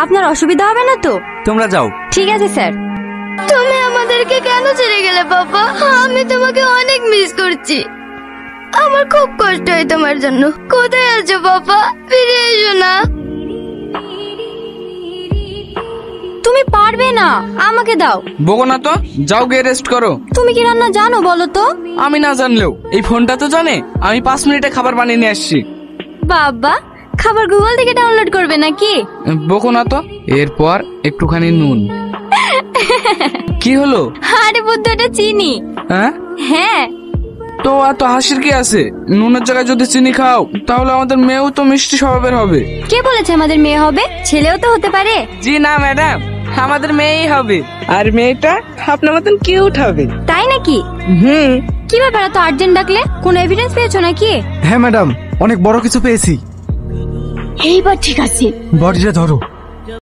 আপনার অসুবিধা হবে না তো? তোমরা যাও। ঠিক আছে স্যার। তুমি আমাদেরকে কেন ছেড়ে গেলে বাবা? আমি তোমাকে অনেক মিস করছি। আমার খুব কষ্ট হয় তোমার জন্য। কোথায় আছো বাবা? ফিরে এসো না। তুমি পারবে না, আমাকে দাও। বকো না তো, যাও গিয়ে রেস্ট করো। তুমি কি রান্না জানো বলো তো? আমি না জানলেও এই ফোনটা তো জানে। আমি 5 মিনিটে খাবার বানিয়ে নিয়ে আসছি। বাবা, খাবার গুগল থেকে ডাউনলোড করবে নাকি? বকো না তো। এরপর একটুখানি নুন। কি হলো? আরে বুদ্ধু, এটা চিনি। হ্যাঁ হ্যাঁ। তো এত হাসির কি আছে? নুনের জায়গায় যদি চিনি খাও তাহলে আমাদের মেয়েও তো মিষ্টি স্বভাবের হবে। কে বলেছে আমাদের মেয়ে হবে? ছেলেও তো হতে পারে। জি না ম্যাডাম, আমাদের মেয়েই হবে। আর মেয়েটা আপনার মতন কিউট হবে। তাই নাকি? কি ব্যাপার, এত আর্জেন্ট ডাকলে? কোনো এভিডেন্স পেয়েছো নাকি? হ্যাঁ ম্যাডাম, অনেক বড় কিছু পেয়েছি। এইবার ঠিক আছে। বডিটা ধরো।